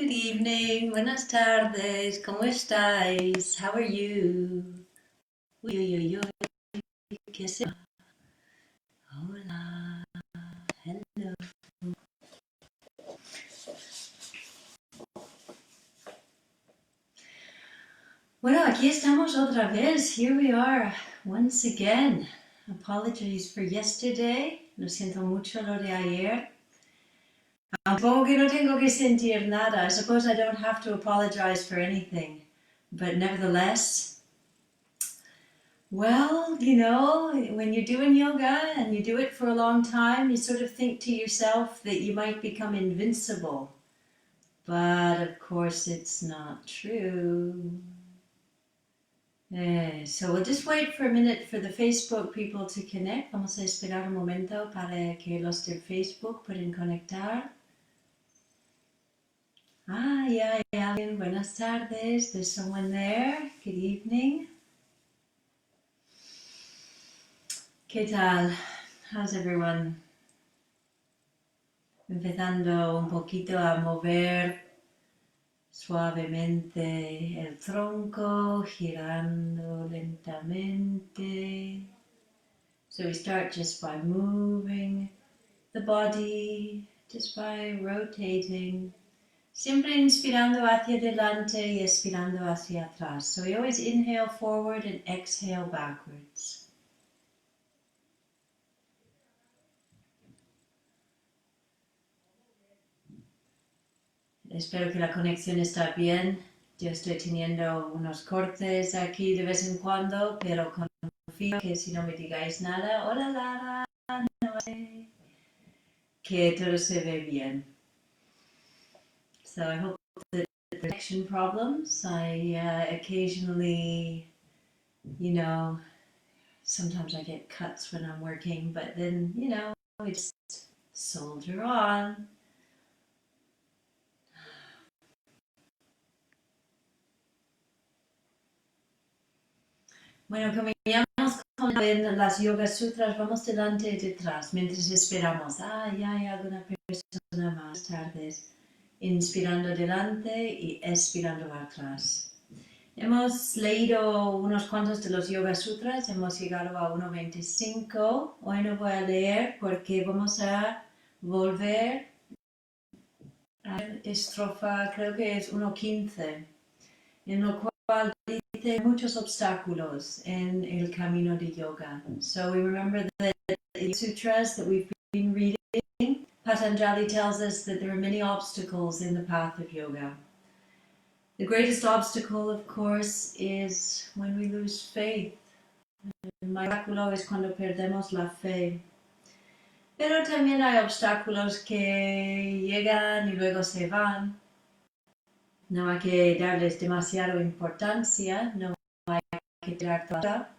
Good evening, buenas tardes, ¿cómo estáis? How are you? Uy, uy, uy, uy, ¿qué se... Hola, hello. Bueno, aquí estamos otra vez. Here we are, once again. Apologies for yesterday. Lo siento mucho lo de ayer. Supongo que no tengo que sentir nada. I suppose I don't have to apologize for anything. But nevertheless, well, you know, when you're doing yoga and you do it for a long time, you sort of think to yourself that you might become invincible. But of course, it's not true. So we'll just wait for a minute for the Facebook people to connect. Vamos a esperar un momento para que los de Facebook puedan conectar. Ah, yeah. Buenas tardes. There's someone there. Good evening. ¿Qué tal? How's everyone? Empezando un poquito a mover suavemente el tronco, girando lentamente. So we start just by moving the body, just by rotating. Siempre inspirando hacia adelante y expirando hacia atrás. So we always inhale forward and exhale backwards. Espero que la conexión está bien. Yo estoy teniendo unos cortes aquí de vez en cuando, pero confío que si no me digáis nada, hola Lara, no sé, que todo se ve bien. So I hope that the connection problems, I occasionally, you know, sometimes I get cuts when I'm working, but then, you know, we just soldier on. Bueno, comenzamos con las Yoga Sutras, vamos delante y detrás, mientras esperamos. Ya hay alguna persona más tardes, inspirando delante y expirando atrás. Hemos leído unos cuantos de los Yoga Sutras, hemos llegado a 1.25. Hoy no voy a leer porque vamos a volver a estrofa, creo que es 1.15, en lo cual dice muchos obstáculos en el camino de yoga. So we remember that in the sutras that we've been reading, Patanjali tells us that there are many obstacles in the path of yoga. The greatest obstacle, of course, is when we lose faith. El obstáculo es cuando perdemos la fe. Pero también hay obstáculos que llegan y luego se van. No hay que darles demasiada importancia, no hay que tirar toda,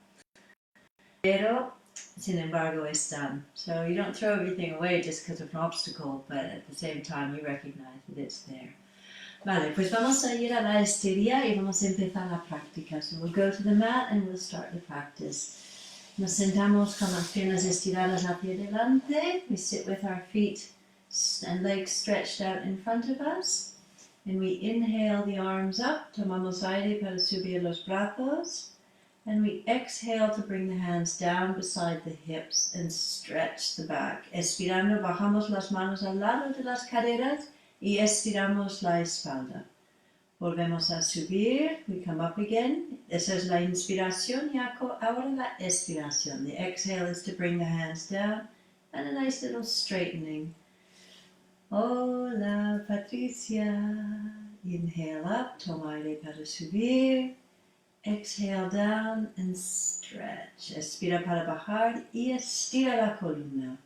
pero sin embargo están. So you don't throw everything away just because of an obstacle, but at the same time you recognize that it's there. Vale, pues vamos a ir a la estería y vamos a empezar la práctica. So we'll go to the mat and we'll start the practice. Nos sentamos con las piernas estiradas hacia adelante. We sit with our feet and legs stretched out in front of us. And we inhale the arms up, tomamos aire para subir los brazos. And we exhale to bring the hands down beside the hips and stretch the back. Expirando, bajamos las manos al lado de las caderas y estiramos la espalda. Volvemos a subir, we come up again. Esa es la inspiración y ahora la expiración. The exhale is to bring the hands down and a nice little straightening. Hola Patricia. Inhale up, toma aire para subir. Exhale down and stretch. Expira para bajar y estira la columna.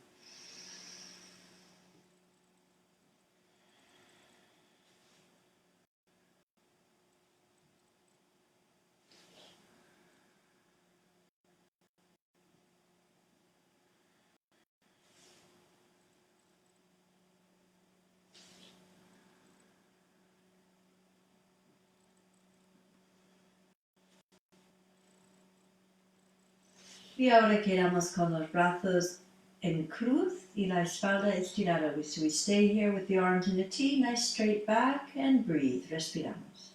Y ahora quedamos con los brazos en cruz y la espalda estirada. So we stay here with the arms in a T, nice straight back, and breathe. Respiramos.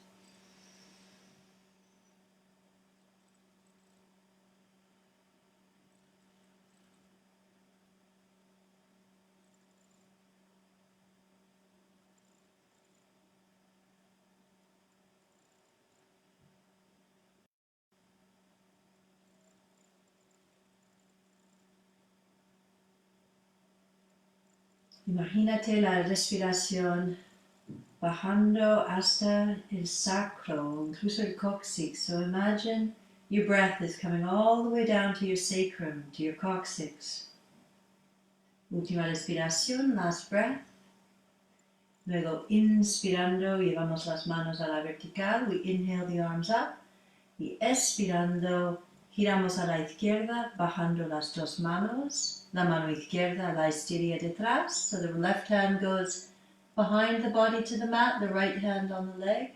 Imagínate la respiración bajando hasta el sacro, incluso el coccyx. So imagine your breath is coming all the way down to your sacrum, to your coccyx. Última respiración, last breath. Luego inspirando, llevamos las manos a la vertical. We inhale the arms up. Y expirando, giramos a la izquierda, bajando las dos manos. La mano izquierda la estira detrás. So the left hand goes behind the body to the mat, the right hand on the leg.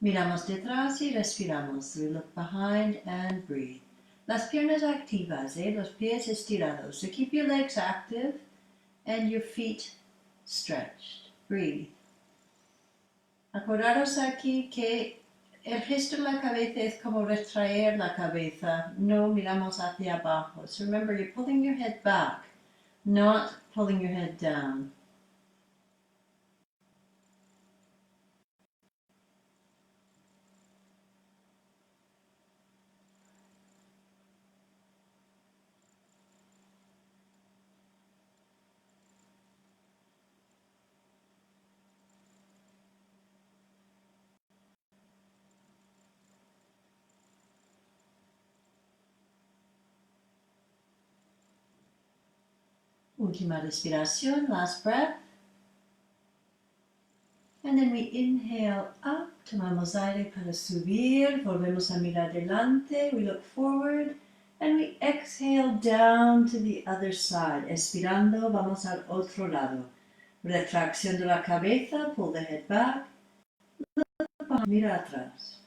Miramos detrás y respiramos. We look behind and breathe. Las piernas activas, los pies estirados. So keep your legs active and your feet stretched. Breathe. Acordaros aquí que el gesto de la cabeza es como retraer la cabeza. No miramos hacia abajo. So remember, you're pulling your head back, not pulling your head down. Última respiración, last breath. And then we inhale up, tomamos aire para subir, volvemos a mirar delante, we look forward, and we exhale down to the other side. Expirando, vamos al otro lado. Retracción de la cabeza, pull the head back, mira atrás.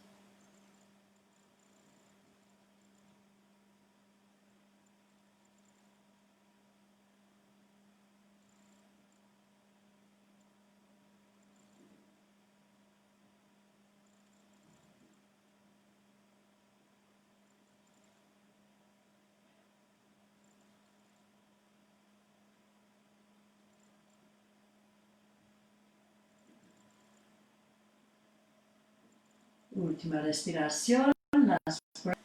Última respiración, last breath.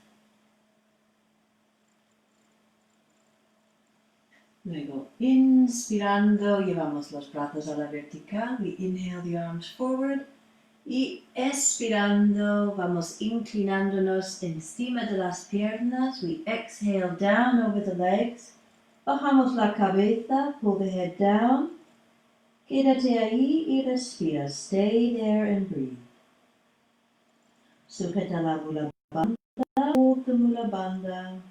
Luego, inspirando, llevamos los brazos a la vertical. We inhale the arms forward. Y expirando, vamos inclinándonos encima de las piernas. We exhale down over the legs. Bajamos la cabeza, pull the head down. Quédate ahí y respira. Stay there and breathe. Sujeta la mula banda, hold the mula banda.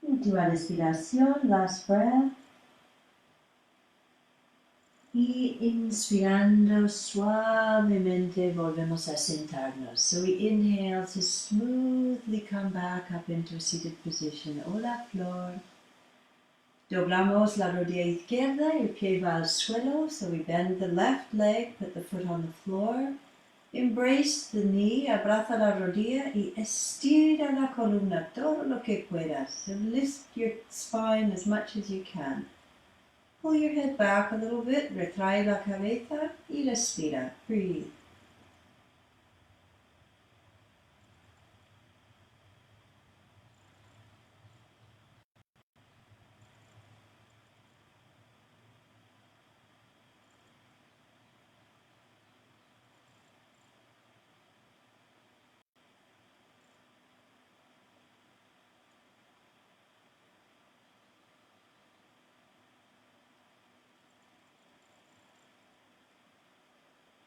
Última respiración, last breath. Y inspirando suavemente volvemos a sentarnos. So we inhale to smoothly come back up into a seated position. Hola, flor. Doblamos la rodilla izquierda, el pie va al suelo. So we bend the left leg, put the foot on the floor. Embrace the knee, abraza la rodilla y estira la columna todo lo que puedas. So lift your spine as much as you can. Pull your head back a little bit, retrae la cabeza y respira. Breathe.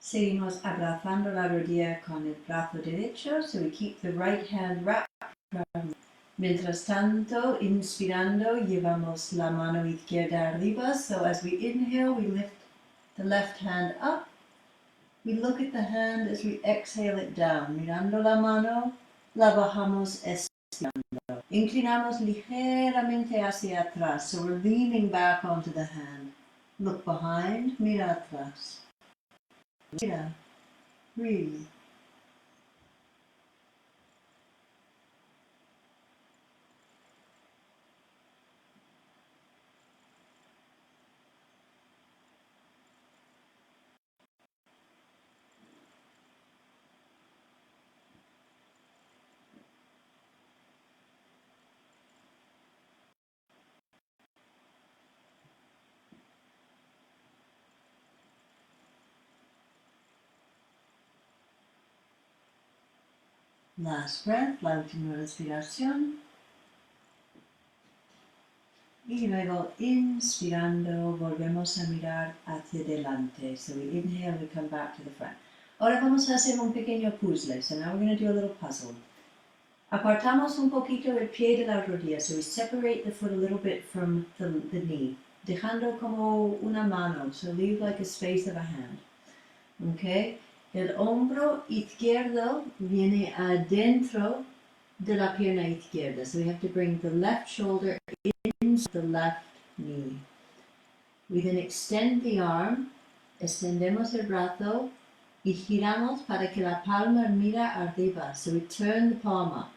Seguimos abrazando la rodilla con el brazo derecho, so we keep the right hand wrapped. Mientras tanto, inspirando, llevamos la mano izquierda arriba, so as we inhale, we lift the left hand up. We look at the hand as we exhale it down. Mirando la mano, la bajamos estirando. Inclinamos ligeramente hacia atrás, so we're leaning back onto the hand. Look behind, mira atrás. Mira, breathe. Last breath, la última respiración. Y luego inspirando, volvemos a mirar hacia adelante. So we inhale, we come back to the front. Ahora vamos a hacer un pequeño puzzle. So now we're going to do a little puzzle. Apartamos un poquito el pie de la rodilla. So we separate the foot a little bit from the knee. Dejando como una mano. So leave like a space of a hand. Okay? El hombro izquierdo viene adentro de la pierna izquierda. So we have to bring the left shoulder into the left knee. We then extend the arm, extendemos el brazo y giramos para que la palma mira arriba. So we turn the palm up.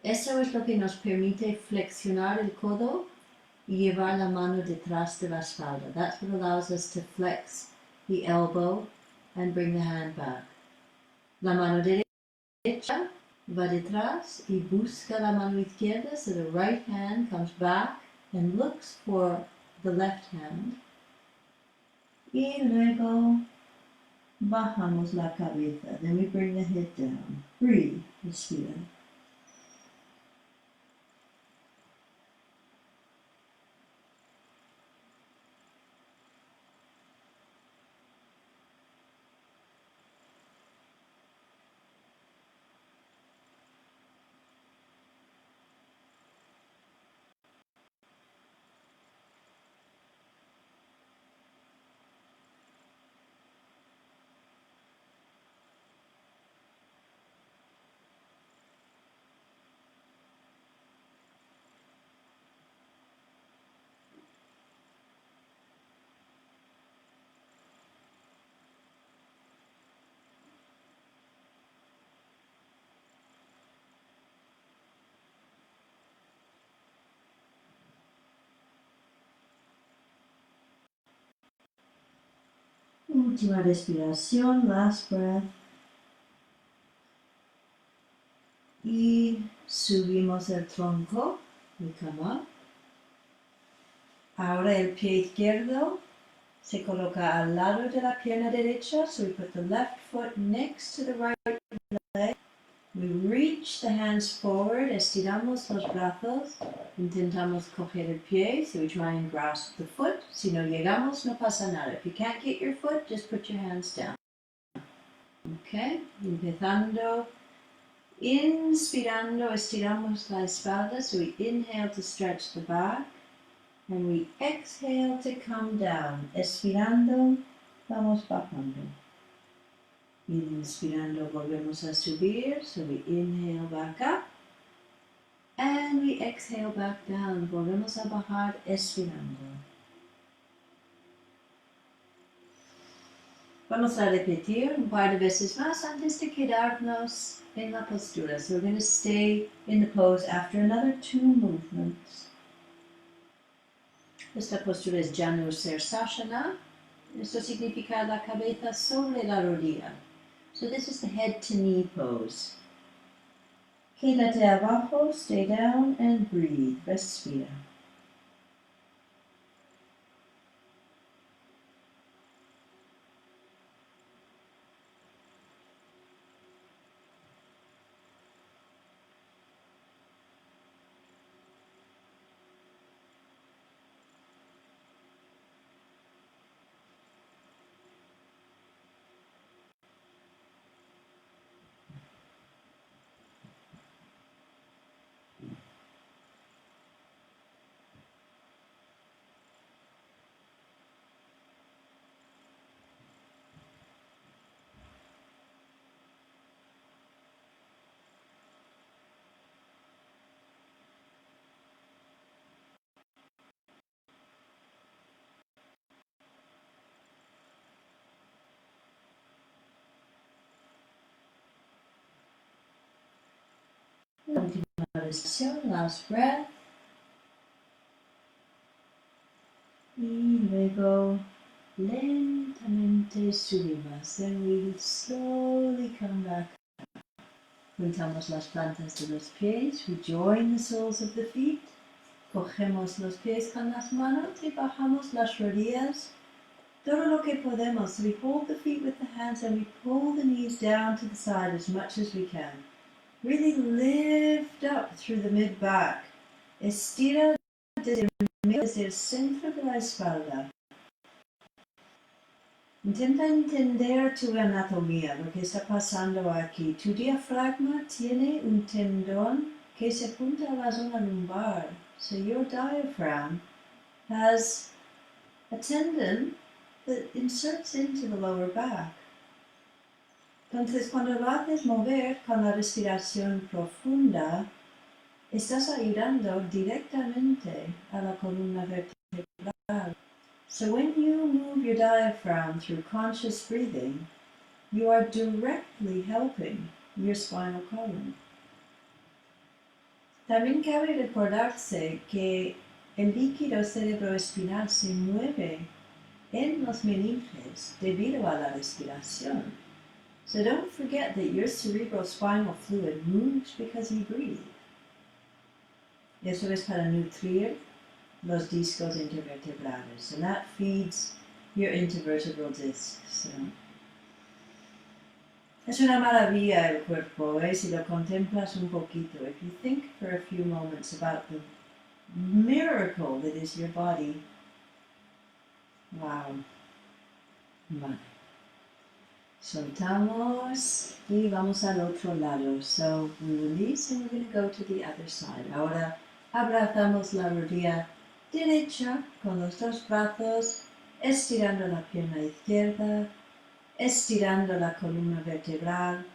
Eso es lo que nos permite flexionar el codo y llevar la mano detrás de la espalda. That's what allows us to flex the elbow and bring the hand back. La mano derecha va detrás y busca la mano izquierda, so the right hand comes back and looks for the left hand. Y luego bajamos la cabeza. Then we bring the head down. Breathe, respira. Última respiración, last breath. Y subimos el tronco. We come up. Ahora el pie izquierdo se coloca al lado de la pierna derecha. So we put the left foot next to the right leg. We reach the hands forward, estiramos los brazos, intentamos coger el pie, so we try and grasp the foot. Si no llegamos, no pasa nada. If you can't get your foot, just put your hands down. Okay, empezando, inspirando, estiramos la espalda, so we inhale to stretch the back, and we exhale to come down. Expirando, vamos bajando. Inspirando, volvemos a subir, so we inhale back up, and we exhale back down, volvemos a bajar, expirando. Vamos a repetir un par de veces más antes de quedarnos en la postura. So we're going to stay in the pose after another 2 movements. Esta postura es Janu Sirsasana. Esto significa la cabeza sobre la rodilla. So this is the head to knee pose. Quédate abajo, stay down and breathe. Respira. respiración, last breath. Y luego lentamente subimos. Then we slowly come back. Juntamos las plantas de los pies. We join the soles of the feet. Cogemos los pies con las manos y bajamos las rodillas. Todo lo que podemos. We hold the feet with the hands and we pull the knees down to the side as much as we can. Really lift up through the mid-back. Estira desde el centro de la espalda. Intenta entender tu anatomía, lo que está pasando aquí. Tu diafragma tiene un tendón que se apunta a la zona lumbar. So your diaphragm has a tendon that inserts into the lower back. Entonces, cuando lo haces mover con la respiración profunda, estás ayudando directamente a la columna vertebral. So when you move your diaphragm through conscious breathing, you are directly helping your spinal column. También cabe recordarse que el líquido cerebroespinal se mueve en los meninges debido a la respiración. So don't forget that your cerebrospinal fluid moves because you breathe. Eso es para nutrir los discos intervertebrales, and that feeds your intervertebral discs. So. Es una maravilla el cuerpo, si lo contemplas un poquito. If you think for a few moments about the miracle that is your body, wow. Vale. Soltamos y vamos al otro lado. So we release and we're going to go to the other side. Ahora abrazamos la rodilla derecha con los dos brazos, estirando la pierna izquierda, estirando la columna vertebral,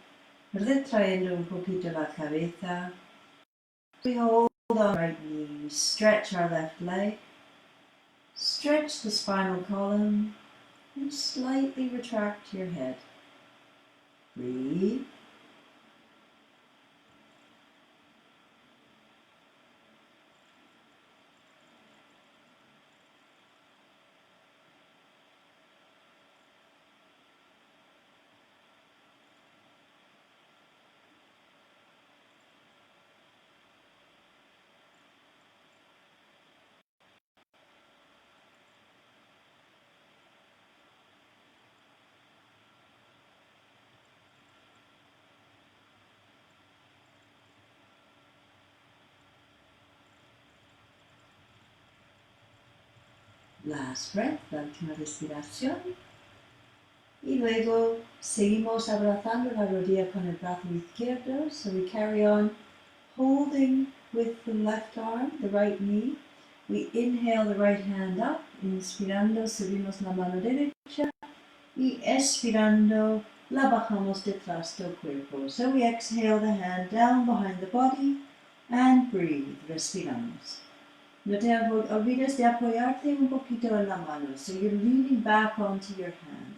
retrayendo un poquito la cabeza. We hold on right knee, stretch our left leg, stretch the spinal column, and slightly retract your head. Breathe. Last breath, la última respiración. Y luego seguimos abrazando la rodilla con el brazo izquierdo. So we carry on holding with the left arm, the right knee. We inhale the right hand up. Inspirando, subimos la mano derecha. Y expirando, la bajamos detrás del cuerpo. So we exhale the hand down behind the body and breathe. Respiramos. No te olvides de apoyarte un poquito en la mano. So you're leaning back onto your hand.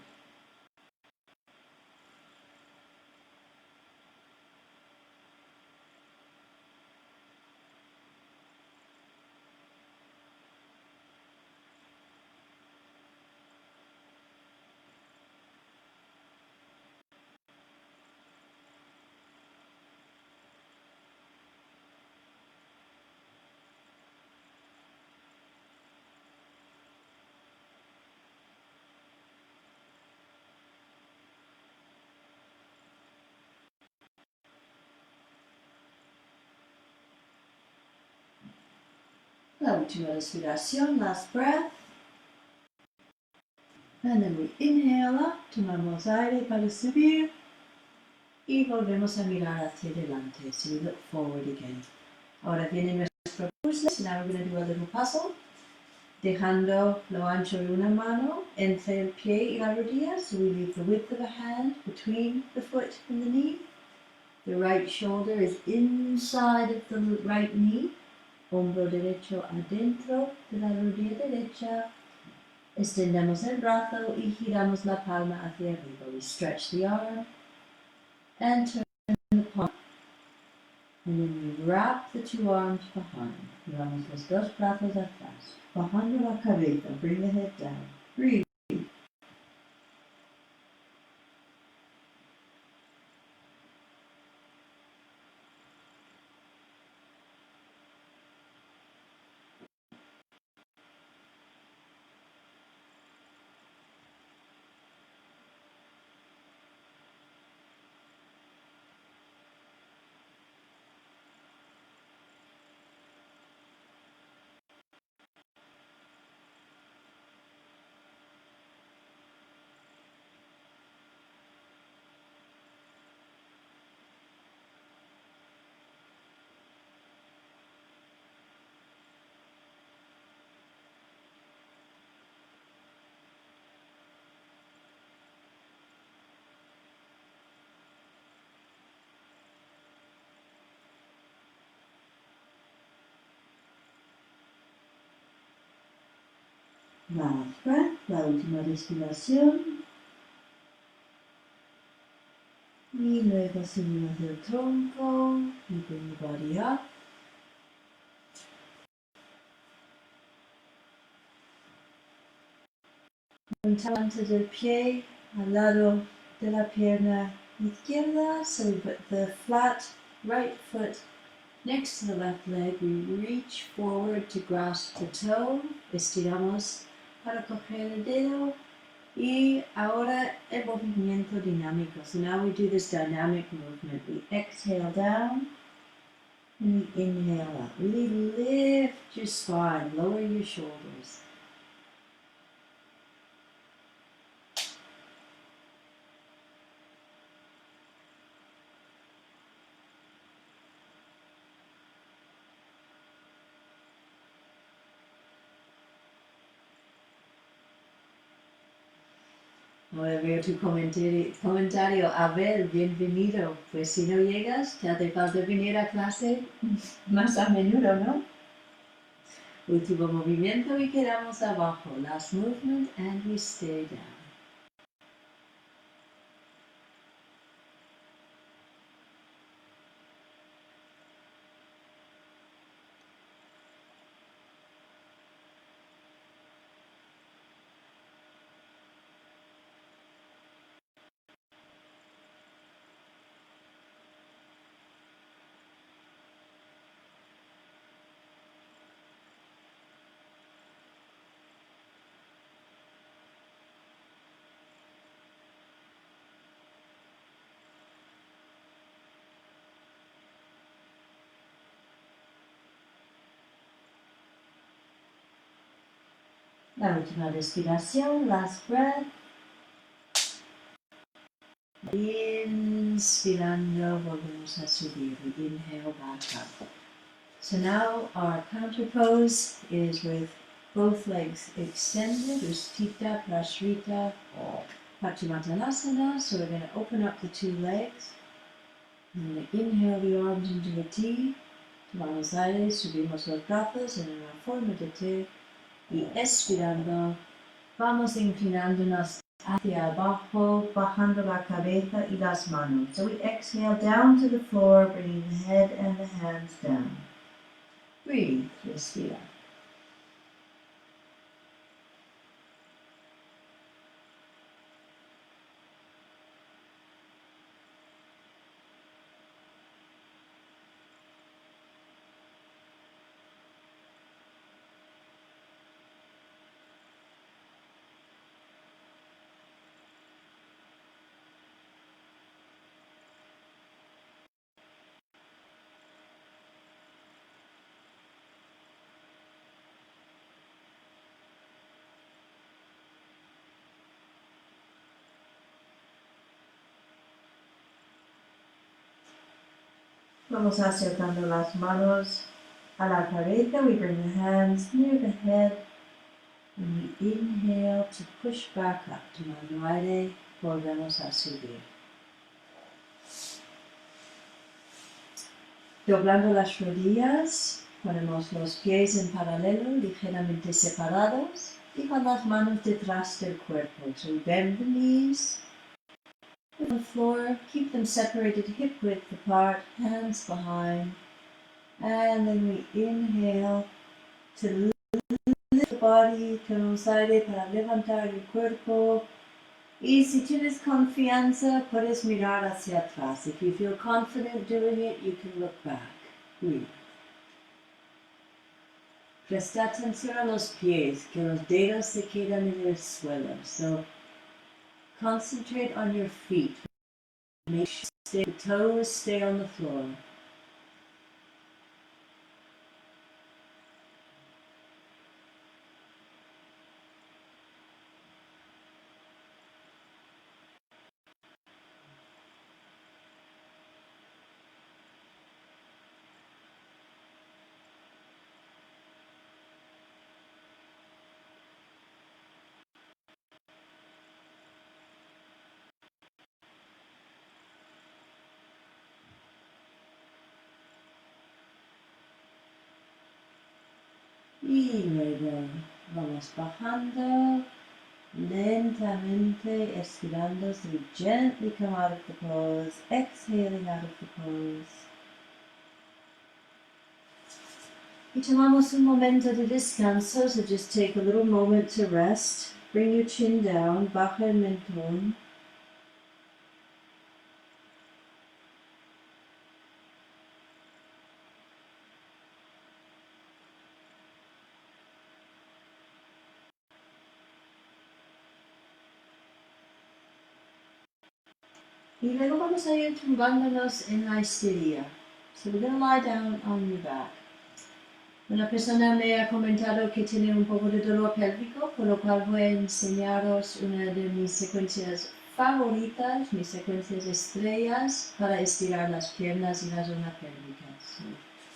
La última respiración, last breath. And then we inhale up, tomamos aire para subir y volvemos a mirar hacia adelante. So we look forward again. Ahora viene nuestro puzzle. Now we're going to do a little puzzle. Dejando lo ancho de una mano entre el pie y la rodilla. So we leave the width of a hand between the foot and the knee. The right shoulder is inside of the right knee. Hombro derecho adentro de la rodilla derecha. Extendemos el brazo y giramos la palma hacia arriba. We stretch the arm and turn the palm. And then we wrap the two arms behind. Llevamos los dos brazos atrás. Bajando la cabeza, bring the head down. Breathe. Last breath, la última respiración. Y luego subimos el tronco y bring the body up. Antes del pie al lado de la pierna izquierda, so we put the flat right foot next to the left leg. We reach forward to grasp the toe. Estiramos para coger el dedo. Y ahora el movimiento dinámico. So now we do this dynamic movement. We exhale down and we inhale up. Really lift your spine, lower your shoulders. Ahora veo tu comentario. Abel, bienvenido. Pues si no llegas, te hace falta venir a clase más a menudo, ¿no? Último movimiento y quedamos abajo. Last movement and we stay down. La última respiración, last breath. Inspirando, volvemos a subir. We inhale back up. So now our counter pose is with both legs extended, Ustita, Prashrita, Pachimattanasana. So we're going to open up the two legs. I'm going to inhale the arms into a T. Tomamos aire, subimos los brazos en una forma de T. Y expirando, vamos inclinándonos hacia abajo, bajando la cabeza y las manos. So we exhale down to the floor, bringing the head and the hands down. Breathe, respira. Vamos acercando las manos a la cabeza. We bring the hands near the head. And we inhale to push back up. Tomando aire, volvemos a subir. Doblando las rodillas, ponemos los pies en paralelo, ligeramente separados, y con las manos detrás del cuerpo. So bend the knees on the floor, keep them separated hip width apart, hands behind, And then we inhale to lift the body con un aire para levantar el cuerpo. Y si tienes confianza, puedes mirar hacia atrás. If you feel confident doing it, you can look back. Breathe. Presta atención a los pies, que los dedos se quedan en el suelo. So concentrate on your feet. Make sure the toes stay on the floor. Y luego vamos bajando lentamente, estirando, so we gently come out of the pose, exhaling out of the pose. Y tomamos un momento de descanso, so just take a little moment to rest. Bring your chin down, baja el mentón. Y luego vamos a ir tumbándonos en la estería. So we're going to lie down on your back. Una persona me ha comentado que tiene un poco de dolor pélvico, por lo cual voy a enseñaros una de mis secuencias favoritas, mis secuencias estrellas para estirar las piernas y la zona pélvica. So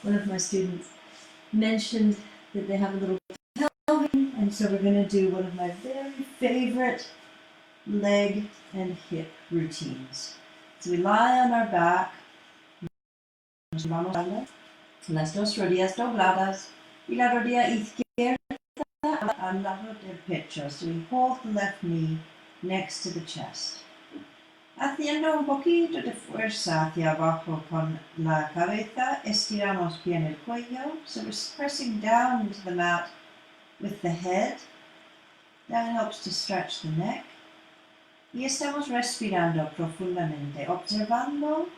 one of my students mentioned that they have a little pelvic, and so we're going to do one of my very favorite leg and hip routines. So we lie on our back, vamos a las dos rodillas dobladas y la rodilla izquierda al lado del pecho. So we hold the left knee next to the chest. Haciendo un poquito de fuerza hacia abajo con la cabeza, estiramos bien el cuello. So we're pressing down into the mat with the head. That helps to stretch the neck. Y estamos respirando profundamente, observando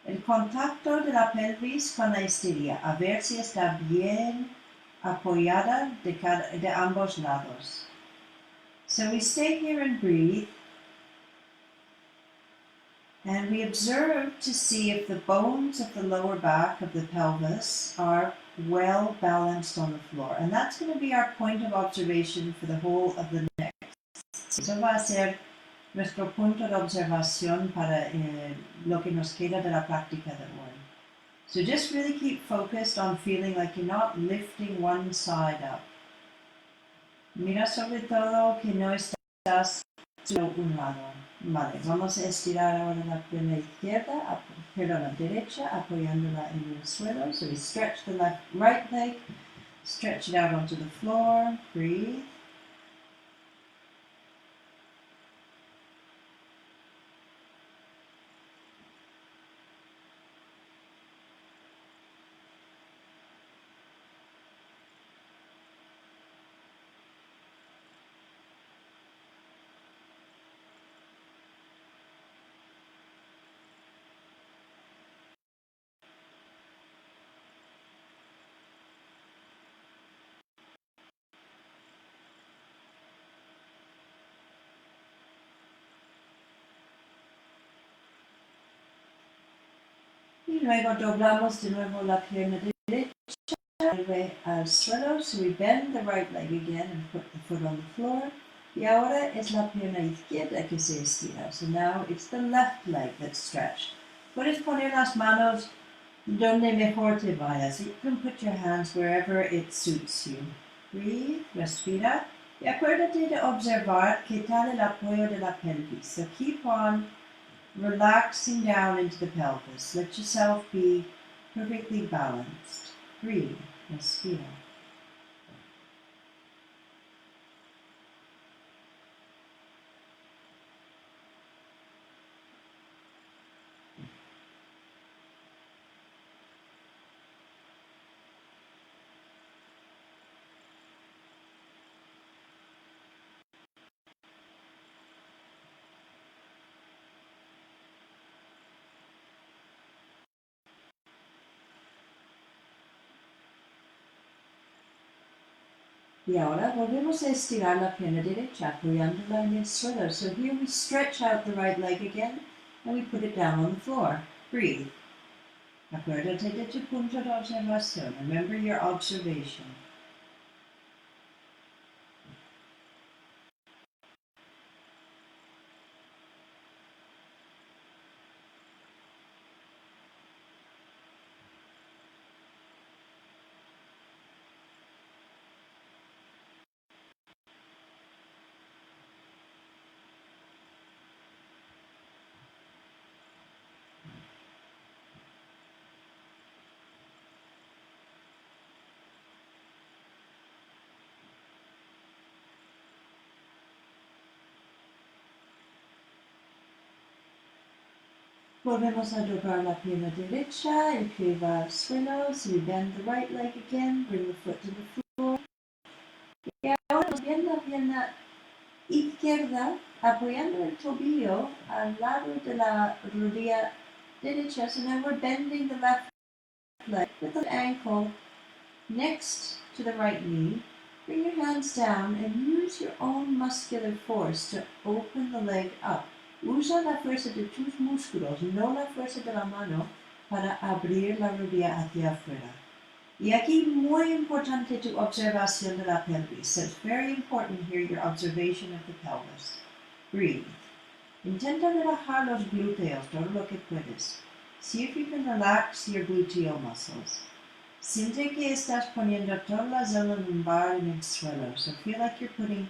el contacto de la pelvis con la estería, a ver si está bien apoyada de ambos lados. So we stay here and breathe, and we observe to see if the bones of the lower back of the pelvis are well balanced on the floor. And that's going to be our point of observation for the whole of the next. Eso va a ser nuestro punto de observación para lo que nos queda de la práctica de hoy. So just really keep focused on feeling like you're not lifting one side up. Mira sobre todo que no estás solo un lado. Vale, vamos a estirar ahora la pierna izquierda, perdón, la derecha, apoyándola en el suelo. So we stretch the right leg, stretch it out onto the floor, breathe. Y luego doblamos de nuevo la pierna derecha, vuelve al suelo, so we bend the right leg again and put the foot on the floor. Y ahora es la pierna izquierda que se estira, so now it's the left leg that's stretched. Puedes poner las manos donde mejor te vaya, so you can put your hands wherever it suits you. Breathe, respira, y acuérdate de observar qué tal el apoyo de la pelvis. So keep on relaxing down into the pelvis. Let yourself be perfectly balanced. Breathe, respira. Y ahora volvemos a estirar la pierna derecha, apoyándola en el suelo. So here we stretch out the right leg again and we put it down on the floor. Breathe. Acuérdate de tu punto de observación. Remember your observation. Volvemos a doblar la pierna derecha, el pie va al suelo, so we bend the right leg again, bring the foot to the floor. Y ahora bien la pierna izquierda, apoyando el tobillo al lado de la rodilla derecha, so now we're bending the left leg with the ankle next to the right knee. Bring your hands down and use your own muscular force to open the leg up. Usa la fuerza de tus músculos, no la fuerza de la mano, para abrir la rodilla hacia afuera. Y aquí muy importante tu observación de la pelvis. It's very important here, your observation of the pelvis. Breathe. Intenta relajar los glúteos todo lo que puedes. See if you can relax your gluteal muscles. Siente que estás poniendo toda la zona lumbar en el suelo. So feel like you're putting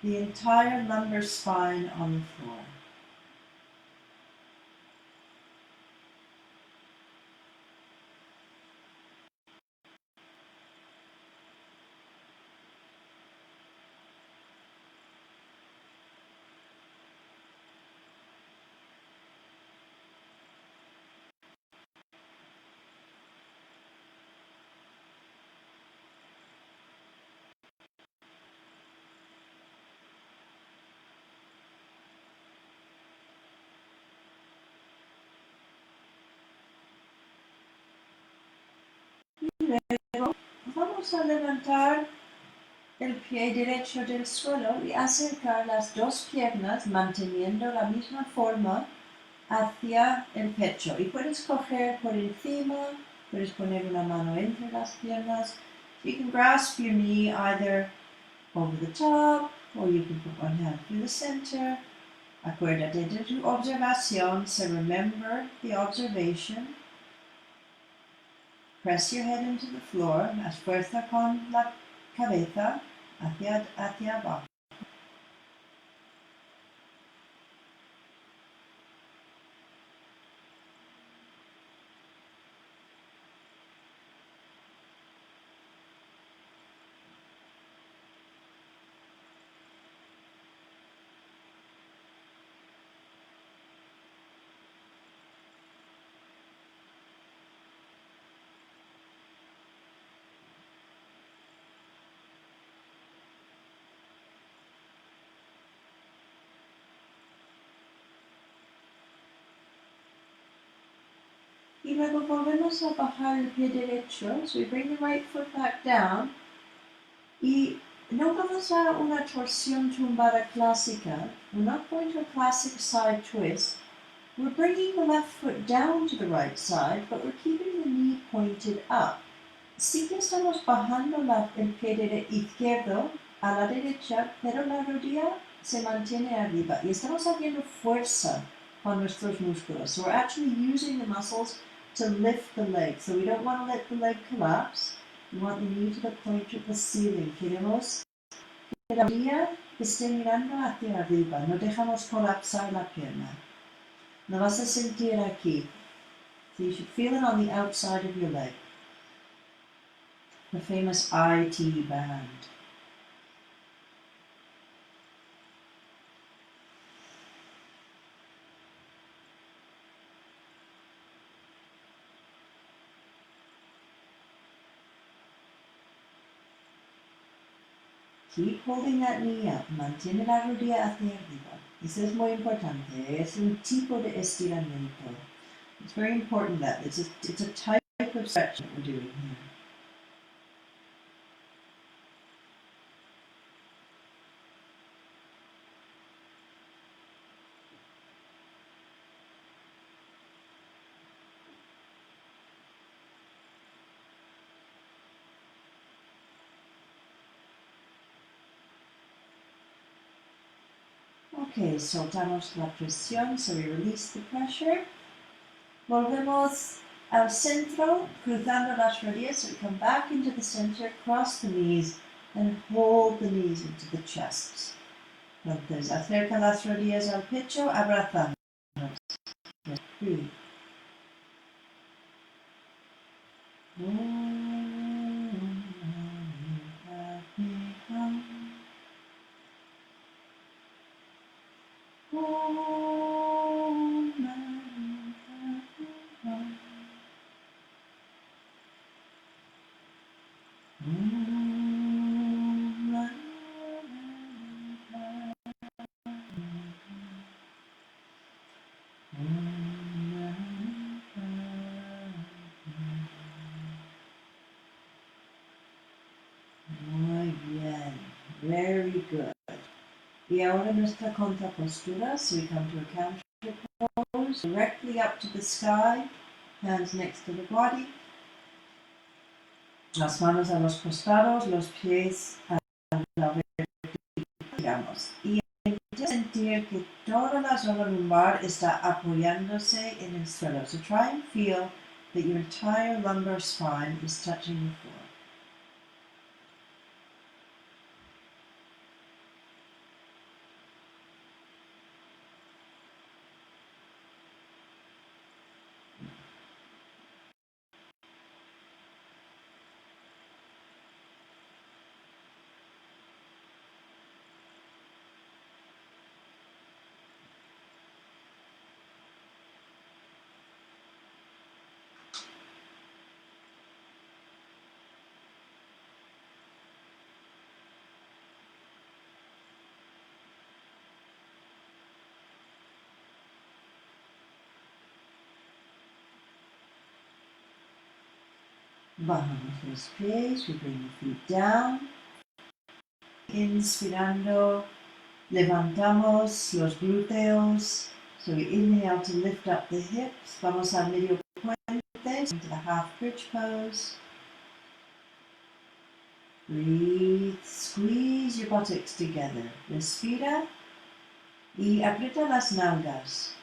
the entire lumbar spine on the floor. Luego vamos a levantar el pie derecho del suelo y acercar las dos piernas manteniendo la misma forma hacia el pecho. Y puedes coger por encima, puedes poner una mano entre las piernas. You can grasp your knee either over the top or you can put one hand through the center. Acuérdate de tu observación, so remember the observation. Press your head into the floor, haz fuerza con la cabeza hacia abajo. Y luego volvemos a bajar el pie derecho. So we bring the right foot back down. Y no vamos a una torsión tumbada clásica. We're not going to a classic side twist. We're bringing the left foot down to the right side, but we're keeping the knee pointed up. Sí que estamos bajando el pie izquierdo a la derecha, pero la rodilla se mantiene arriba. Y estamos haciendo fuerza con nuestros músculos. So we're actually using the muscles to lift the leg. So we don't want to let the leg collapse. We want the knee to the point of the ceiling. Queremos que la rodilla esté mirando hacia arriba. No dejamos colapsar la pierna. Lo vas a sentir aquí. So you should feel it on the outside of your leg. The famous IT band. Keep holding that knee up. Mantiene la rodilla hacia arriba. Eso es muy importante. Es un tipo de estiramiento. It's very important that it's a type of stretch that we're doing here. Ok, soltamos la presión, so we release the pressure. Volvemos al centro, cruzando las rodillas, so we come back into the center, cross the knees, and hold the knees into the chest. Entonces, acerca las rodillas al pecho, abrazamos. Breathe. Muy bien. Very good. Y ahora nuestra contrapostura, so we come to a counter pose, directly up to the sky, hands next to the body, las manos a los costados, los pies a la digamos. Y sentir que toda la zona lumbar está apoyándose en el suelo. So try and feel that your entire lumbar spine is touching the floor. Bajamos los pies, we bring the feet down. Inspirando, levantamos los glúteos. So we inhale to lift up the hips. Vamos al medio puente, into the half bridge pose. Breathe, squeeze your buttocks together. Respira y aprieta las nalgas.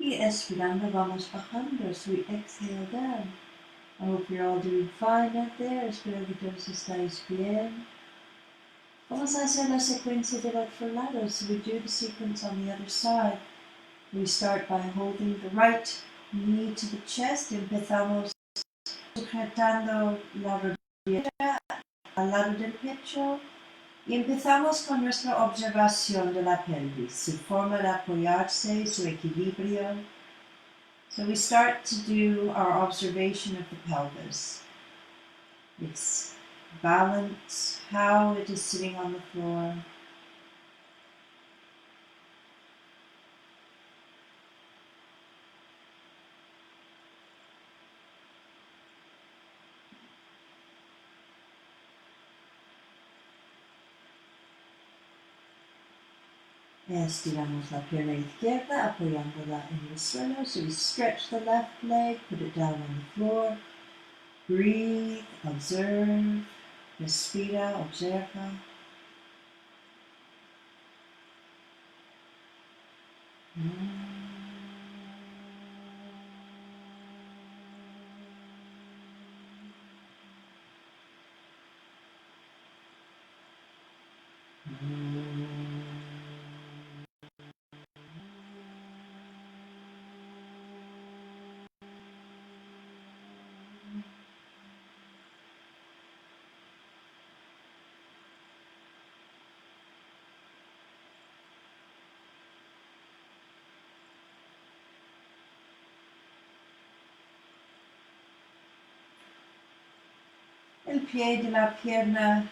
Y expirando vamos bajando, so we exhale down. I hope you're all doing fine out there. Espero que todos estáis bien. Vamos a hacer la secuencia del otro lado. So we do the sequence on the other side. We start by holding the right knee to the chest. Empezamos sujetando la rodilla al lado del pecho. Y empezamos con nuestra observación de la pelvis, su forma de apoyarse, su equilibrio. So we start to do our observation of the pelvis. Its balance, how it is sitting on the floor. Estiramos la pierna izquierda apoyándola en el suelo. So we stretch the left leg, put it down on the floor. Breathe, observe, respira, observa. El pie de la pierna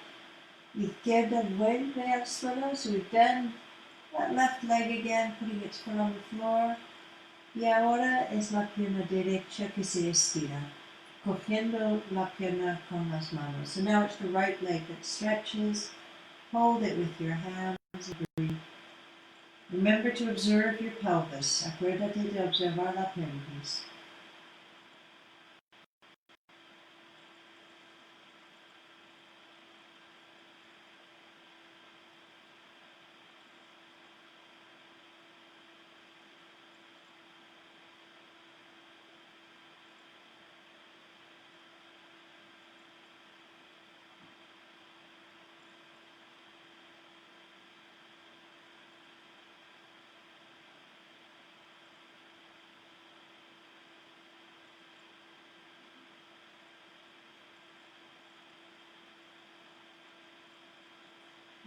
izquierda vuelve al suelo. So we've done that left leg again, putting its foot on the floor. Y ahora es la pierna derecha que se estira, cogiendo la pierna con las manos. So now it's the right leg that stretches. Hold it with your hands and breathe. Remember to observe your pelvis. Acuérdate de observar la pelvis.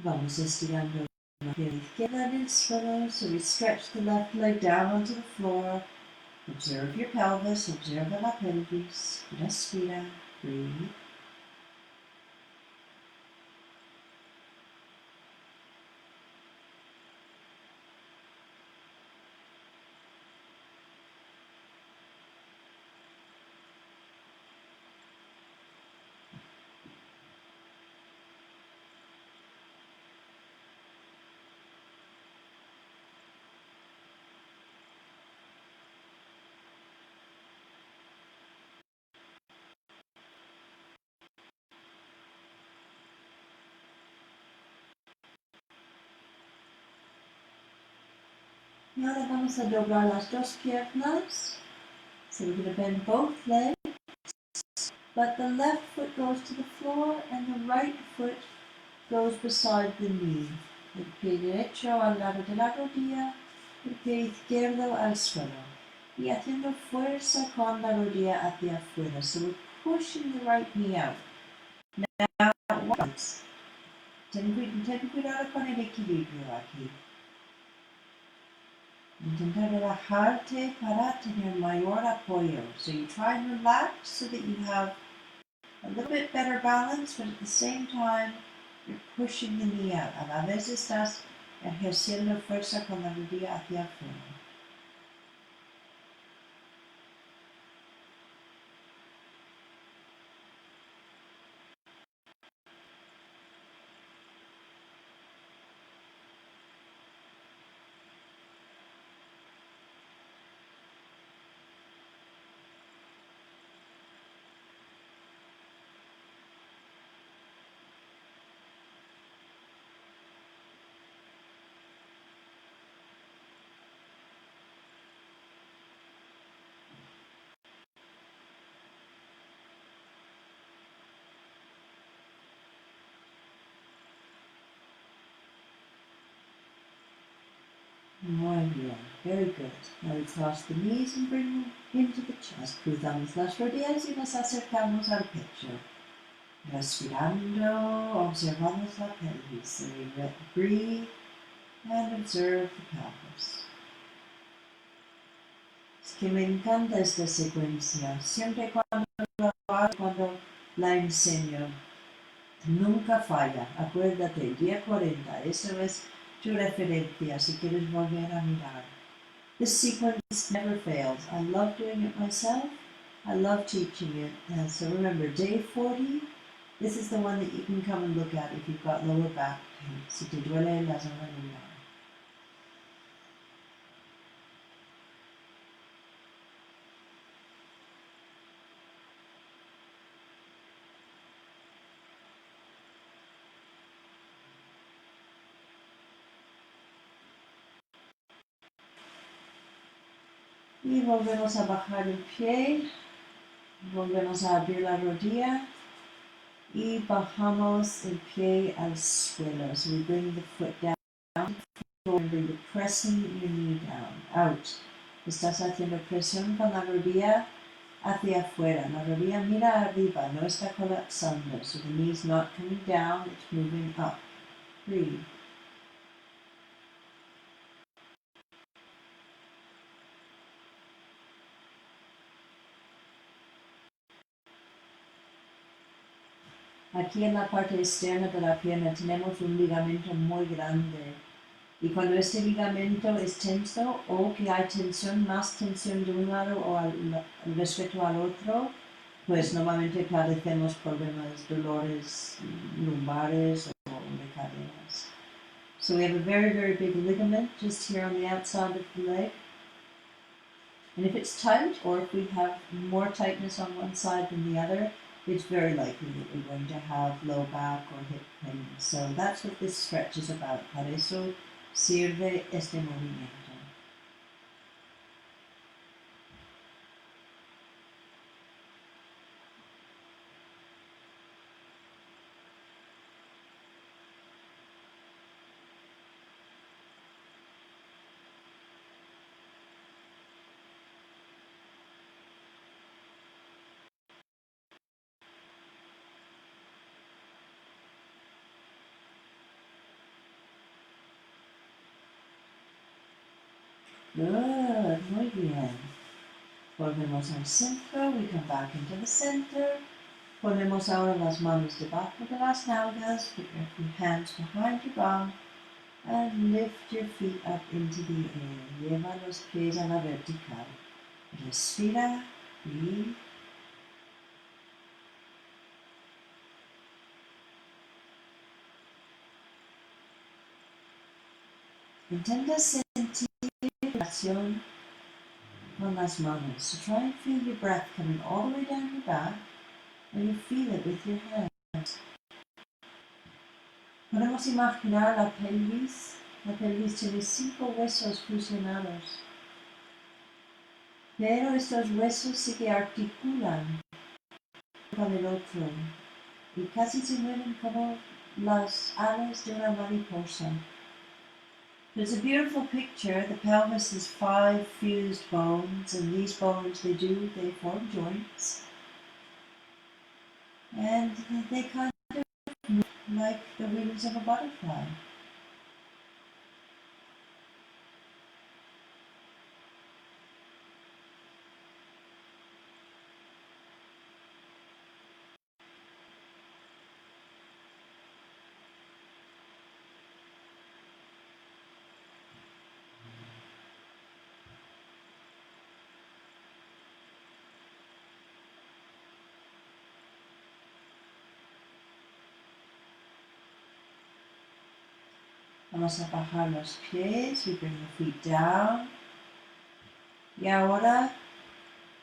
Vamos estirando la pierna izquierda en el suelo. So we stretch the left leg down onto the floor. Observe your pelvis. Observe la pelvis. Respira. Breathe. Y ahora vamos a doblar las dos piernas. So we're going to bend both legs, but the left foot goes to the floor and the right foot goes beside the knee. El pie derecho al lado de la rodilla, el pie izquierdo al suelo. Y haciendo fuerza con la rodilla hacia afuera. So we're pushing the right knee out. Now, once. Ten cuidado con el equilibrio aquí. Intenta relajarte para tener mayor apoyo. So you try and relax so that you have a little bit better balance, but at the same time, you're pushing the knee out. A la vez estás ejerciendo fuerza con la rodilla hacia afuera. Muy bien, very good. Now we cross the knees and bring them into the chest. Cruzamos las rodillas y nos acercamos al pecho. Respirando, observamos la pelvis. So we breathe and observe the pelvis. Es que me encanta esta secuencia. Siempre cuando lo hago, cuando la enseño, nunca falla. Acuérdate, día 40, eso es tu referencia si quieres volver a mirar. This sequence never fails. I love doing it myself. I love teaching it. So remember, day 40, this is the one that you can come and look at if you've got lower back pain. Si te duele la zona lumbar. Y volvemos a bajar el pie, volvemos a abrir la rodilla y bajamos el pie al suelo. So we bring the foot down, remember you're pressing your knee down, out. Estás haciendo presión con la rodilla hacia afuera. La rodilla mira arriba, no está colapsando. So the knee's not coming down, it's moving up. Breathe. Aquí en la parte externa de la pierna tenemos un ligamento muy grande. Y cuando este ligamento es tenso o que hay tensión, más tensión de un lado o respecto al otro, pues normalmente padecemos problemas, dolores lumbares o de caderas. So we have a very, very big ligament just here on the outside of the leg. And if it's tight, or if we have more tightness on one side than the other, it's very likely that we're going to have low back or hip pain. So that's what this stretch is about. Para eso sirve este movimiento. Good, muy bien. Volvemos al centro, we come back into the center. Ponemos ahora las manos debajo de las nalgas, put your hands behind your bum, and lift your feet up into the air. Lleva los pies a la vertical. Respira, breathe. Intenta sentir relación con las manos. So try and feel your breath coming all the way down your back, and you feel it with your hands. Podemos imaginar la pelvis. La pelvis tiene 5 huesos fusionados. Pero estos huesos sí que articulan con el otro y casi se mueven como las alas de una mariposa. It's a beautiful picture. The pelvis is 5 fused bones, and these bones, they form joints. And they kind of move like the wings of a butterfly. Vamos a bajar los pies. We bring the feet down. Y ahora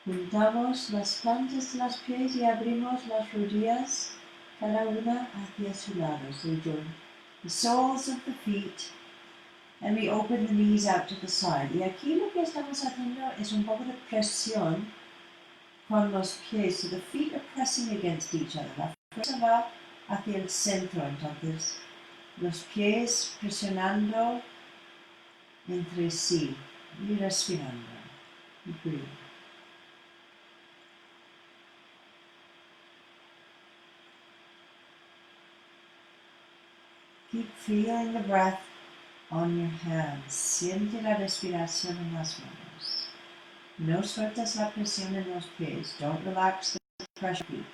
juntamos las plantas de los pies y abrimos las rodillas, cada una hacia su lado. So we join the soles of the feet and we open the knees out to the side. Y aquí lo que estamos haciendo es un poco de presión con los pies. So the feet are pressing against each other. La fuerza va hacia el centro, entonces los pies presionando entre sí y respirando. Y breathe. Keep feeling the breath on your hands. Siente la respiración en las manos. No sueltes la presión en los pies. Don't relax the pressure feet.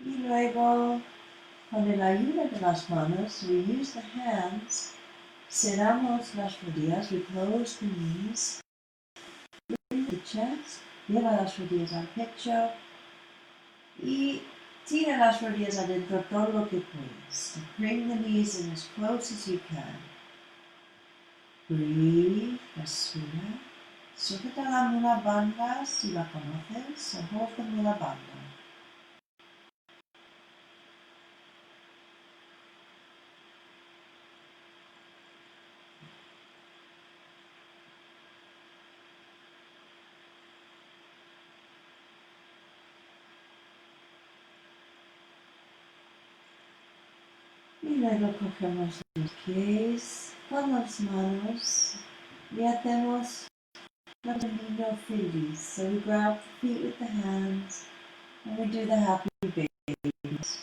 Y luego, con la ayuda de las manos, we use the hands, cerramos las rodillas, we close the knees, bring the chest, lleva las rodillas al pecho y tira las rodillas adentro todo lo que puedes. Bring the knees in as close as you can. Breathe, respira. Sujeta la mula bandha si la conoces, o hold the mula bandha. Y luego cogemos los pies con las manos y hacemos la niño feliz. So we grab the feet with the hands and we do the happy babies.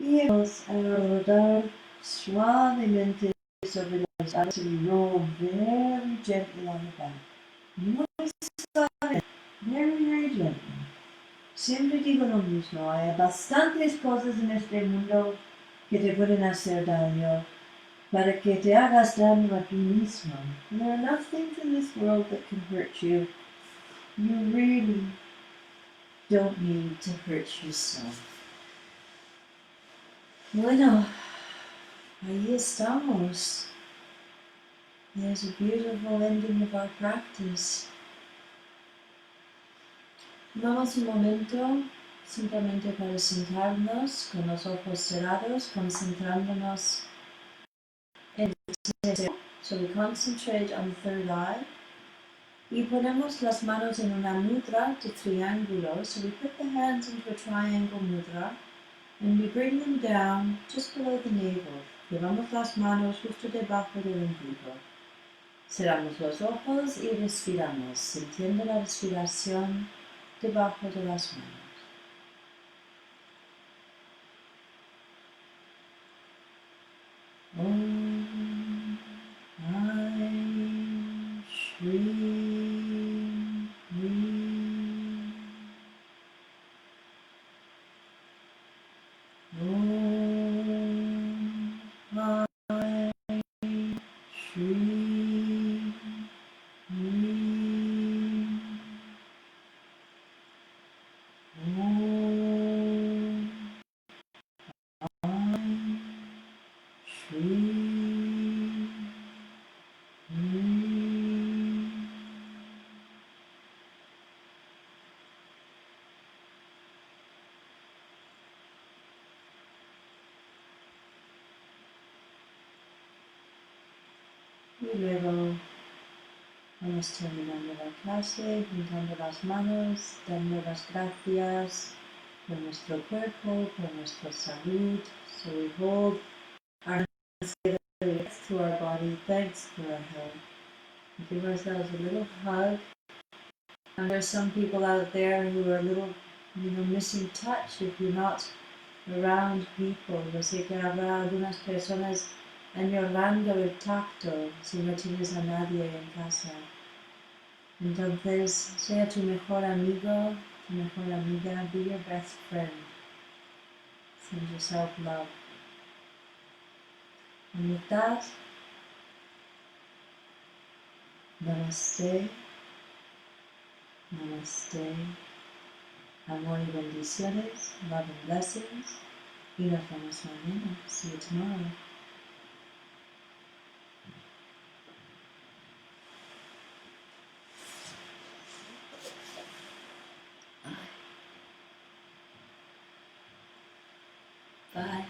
Y vamos a rodar suavemente sobre las alas. We roll very gently on the back. Muy suave, very gently. Siempre digo lo mismo, hay bastantes cosas en este mundo que te pueden hacer daño para que te hagas daño a ti mismo. There are enough things in this world that can hurt you. You really don't need to hurt yourself. Bueno, ahí estamos. There's a beautiful ending of our practice. Vamos un momento simplemente para sentarnos con los ojos cerrados, concentrándonos en el deseo. So we concentrate on the third eye. Y ponemos las manos en una mudra de triángulo. So we put the hands into a triangle mudra and we bring them down just below the navel. Llevamos las manos justo debajo del ombligo. Cerramos los ojos y respiramos, sintiendo la respiración debajo de las manos. Om Ai Shri Hri. Om Ai Shri Hri. Om Ai Shri y luego vamos terminando la clase, juntando las manos, dando las gracias por nuestro cuerpo, por nuestra salud. So we hold our hands together, thanks to our body, thanks for our health. We give ourselves a little hug. And there's some people out there who are a little, missing touch if you're not around people. Yo sé que habrá algunas personas añorando el tacto si no tienes a nadie en casa. Entonces, sea tu mejor amigo, tu mejor amiga, be your best friend. Send yourself love. And with that, namaste, namaste, amor y bendiciones, love and blessings, y nos vemos mañana. See you tomorrow. Bye.